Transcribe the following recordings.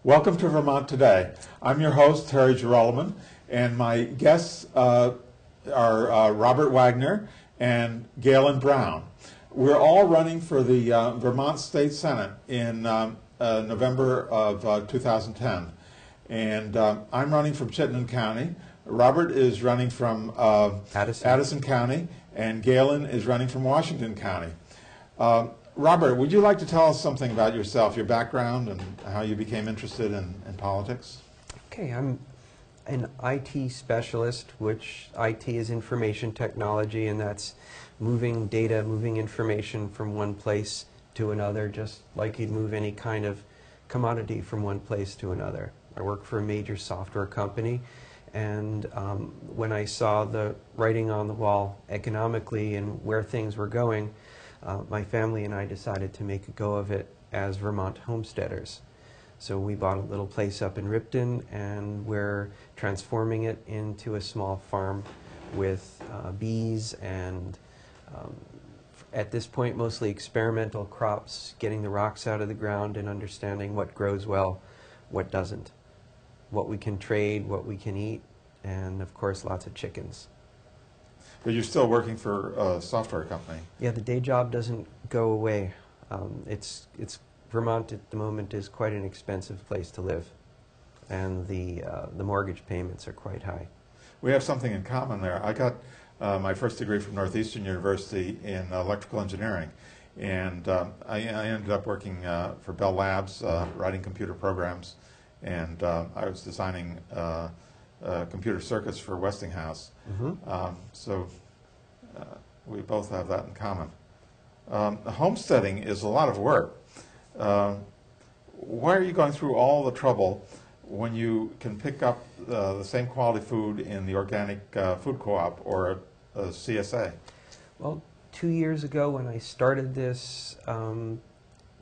Welcome to Vermont Today. I'm your host, Terry Jeroloman, and my guests are Robert Wagner and Gaelan Brown. We're all running for the Vermont State Senate in November of 2010. And I'm running from Chittenden County. Robert is running from Addison County, and Gaelan is running from Washington County. Robert, would you like to tell us something about yourself, your background, and how you became interested in politics? Okay, I'm an IT specialist, which IT is information technology, and that's moving data, moving information from one place to another, just like you'd move any kind of commodity from one place to another. I work for a major software company, and when I saw the writing on the wall economically and where things were going, my family and I decided to make a go of it as Vermont homesteaders. So we bought a little place up in Ripton, and we're transforming it into a small farm with bees and at this point mostly experimental crops, getting the rocks out of the ground and understanding what grows well, what doesn't, what we can trade, what we can eat, and of course lots of chickens. But you're still working for a software company. Yeah, the day job doesn't go away. Vermont at the moment is quite an expensive place to live, and the mortgage payments are quite high. We have something in common there. I got my first degree from Northeastern University in electrical engineering, and I ended up working for Bell Labs, writing computer programs, and I was designing computer circuits for Westinghouse. Mm-hmm. So we both have that in common. Homesteading is a lot of work. Why are you going through all the trouble when you can pick up the same quality food in the organic food co-op or a CSA? Well, 2 years ago when I started this,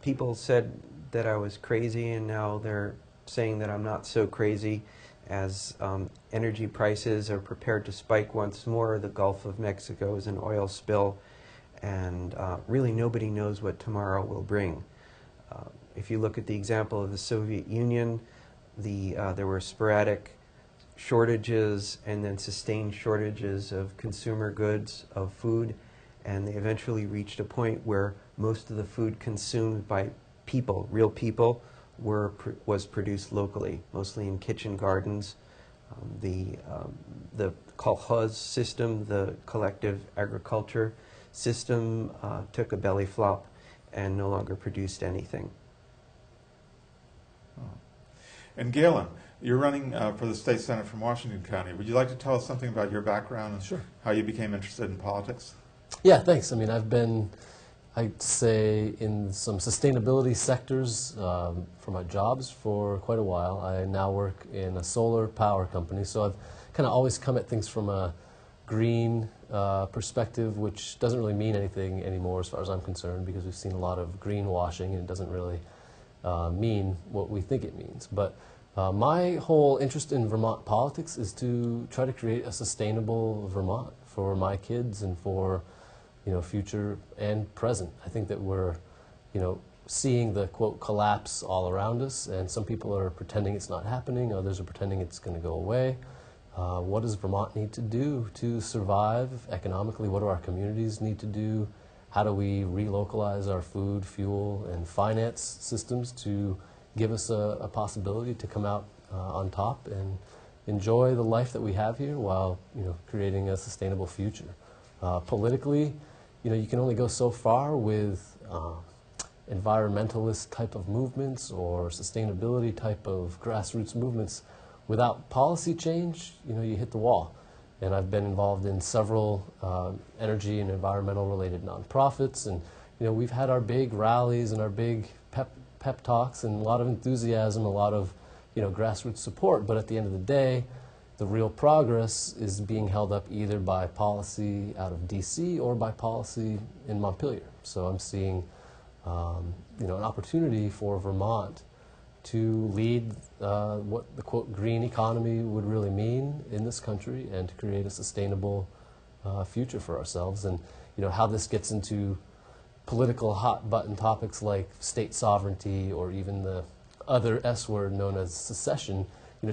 people said that I was crazy, and now they're saying that I'm not so crazy as energy prices are prepared to spike once more. The Gulf of Mexico is an oil spill, and really nobody knows what tomorrow will bring. If you look at the example of the Soviet Union, there were sporadic shortages and then sustained shortages of consumer goods, of food, and they eventually reached a point where most of the food consumed by people, real people, was produced locally, mostly in kitchen gardens. The kolkhoz system, the collective agriculture system, took a belly flop and no longer produced anything. Oh. And Gaelan, you're running for the state senate from Washington County. Would you like to tell us something about your background and Sure. how you became interested in politics? Yeah, thanks. I mean, I've been, I'd say, in some sustainability sectors for my jobs for quite a while. I now work in a solar power company, so I've kind of always come at things from a green perspective, which doesn't really mean anything anymore as far as I'm concerned, because we've seen a lot of greenwashing and it doesn't really mean what we think it means. But my whole interest in Vermont politics is to try to create a sustainable Vermont for my kids and for future and present. I think that we're, seeing the, quote, collapse all around us, and some people are pretending it's not happening, others are pretending it's going to go away. What does Vermont need to do to survive economically? What do our communities need to do? How do we relocalize our food, fuel, and finance systems to give us a possibility to come out on top and enjoy the life that we have here while, creating a sustainable future? Politically, you can only go so far with environmentalist type of movements or sustainability type of grassroots movements. Without policy change, you hit the wall. And I've been involved in several energy and environmental related nonprofits, and we've had our big rallies and our big pep talks and a lot of enthusiasm, a lot of grassroots support. But at the end of the day, the real progress is being held up either by policy out of D.C. or by policy in Montpelier. So I'm seeing an opportunity for Vermont to lead what the, quote, green economy would really mean in this country and to create a sustainable future for ourselves. And how this gets into political hot button topics like state sovereignty or even the other S word known as secession,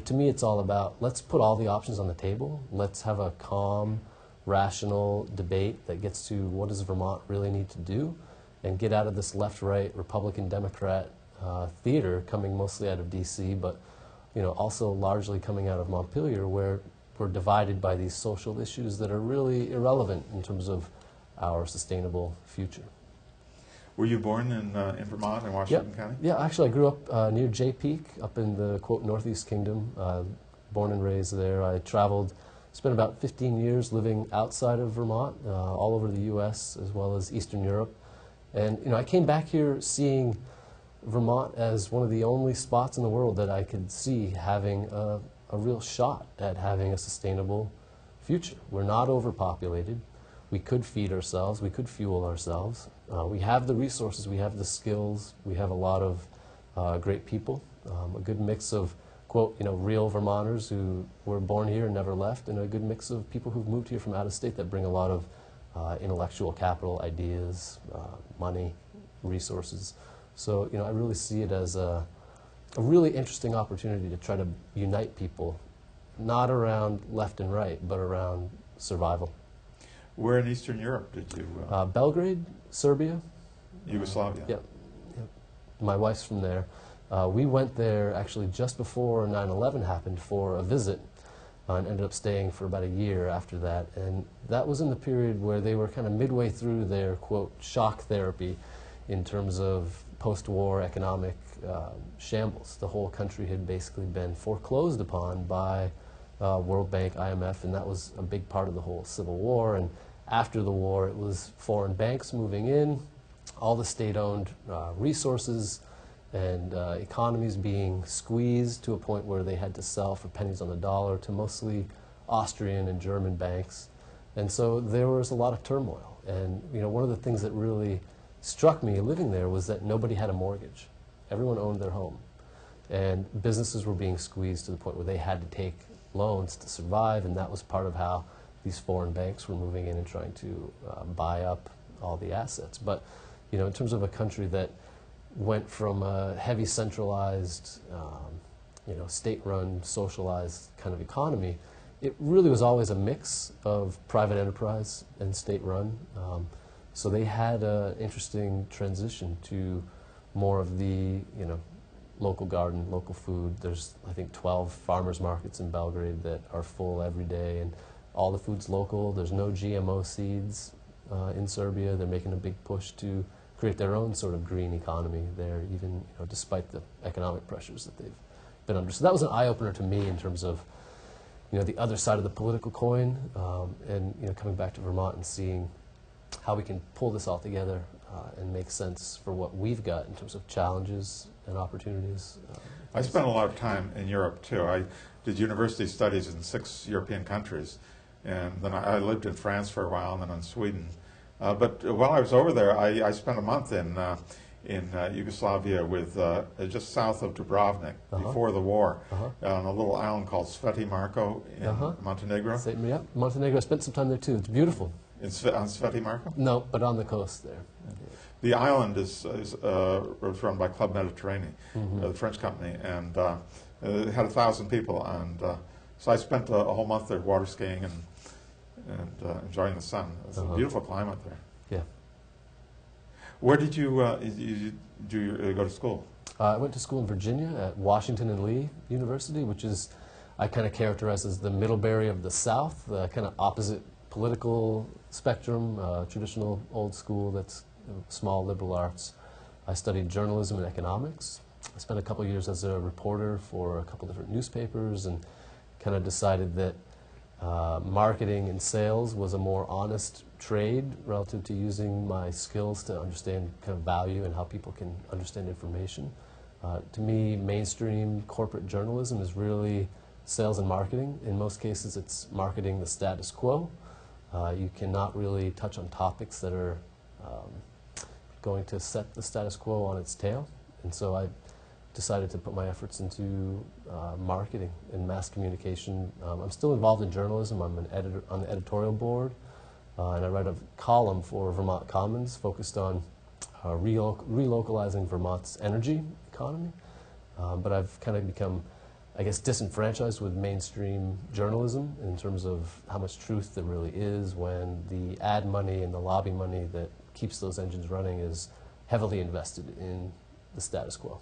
to me it's all about, let's put all the options on the table. Let's have a calm, rational debate that gets to what does Vermont really need to do, and get out of this left-right, Republican-Democrat theater coming mostly out of D.C., but also largely coming out of Montpelier, where we're divided by these social issues that are really irrelevant in terms of our sustainable future. Were you born in Vermont, in Washington County? Yeah, actually I grew up near Jay Peak, up in the, quote, Northeast Kingdom, born and raised there. I traveled, spent about 15 years living outside of Vermont, all over the U.S. as well as Eastern Europe. And I came back here seeing Vermont as one of the only spots in the world that I could see having a real shot at having a sustainable future. We're not overpopulated. We could feed ourselves. We could fuel ourselves. We have the resources. We have the skills. We have a lot of great people, a good mix of, quote, real Vermonters who were born here and never left, and a good mix of people who've moved here from out of state that bring a lot of intellectual capital, ideas, money, resources. So, I really see it as a really interesting opportunity to try to unite people, not around left and right, but around survival. Where in Eastern Europe did you? Belgrade, Serbia. Yugoslavia. Yep. My wife's from there. We went there actually just before 9/11 happened for a visit, and ended up staying for about a year after that. And that was in the period where they were kind of midway through their, quote, shock therapy in terms of post-war economic shambles. The whole country had basically been foreclosed upon by World Bank, IMF, and that was a big part of the whole Civil War. And after the war, it was foreign banks moving in, all the state-owned resources and economies being squeezed to a point where they had to sell for pennies on the dollar to mostly Austrian and German banks. And so there was a lot of turmoil. And one of the things that really struck me living there was that nobody had a mortgage. Everyone owned their home. And businesses were being squeezed to the point where they had to take loans to survive, and that was part of how these foreign banks were moving in and trying to buy up all the assets. But in terms of a country that went from a heavy centralized, state-run, socialized kind of economy, it really was always a mix of private enterprise and state-run. So they had an interesting transition to more of the, local garden, local food. There's, I think, 12 farmers markets in Belgrade that are full every day, and all the food's local. There's no GMO seeds in Serbia. They're making a big push to create their own sort of green economy there, even despite the economic pressures that they've been under. So that was an eye-opener to me in terms of the other side of the political coin, and coming back to Vermont and seeing how we can pull this all together and make sense for what we've got in terms of challenges and opportunities. I spent a lot of time in Europe too. I did university studies in 6 European countries, and then I lived in France for a while, and then in Sweden. But while I was over there, I spent a month in Yugoslavia with just south of Dubrovnik before the war, on a little island called Sveti Marko in Montenegro. Yeah, Montenegro. I spent some time there too. It's beautiful. On Sveti Marko? No, but on the coast there. The island is run by Club Mediterranean, the French company, and it had 1,000 people. And so I spent a whole month there water skiing and enjoying the sun. It's a beautiful climate there. Yeah. Where did you go to school? I went to school in Virginia at Washington and Lee University, which is, I kind of characterize as the Middlebury of the South, the kind of opposite political spectrum, traditional old school that's small liberal arts. I studied journalism and economics. I spent a couple of years as a reporter for a couple different newspapers, and kind of decided that marketing and sales was a more honest trade relative to using my skills to understand kind of value and how people can understand information. To me, mainstream corporate journalism is really sales and marketing. In most cases, it's marketing the status quo. You cannot really touch on topics that are going to set the status quo on its tail. And so I decided to put my efforts into marketing and mass communication. I'm still involved in journalism. I'm an editor on the editorial board, and I write a column for Vermont Commons focused on relocalizing Vermont's energy economy. But I've kind of become, I guess, disenfranchised with mainstream journalism in terms of how much truth there really is when the ad money and the lobby money that keeps those engines running is heavily invested in the status quo.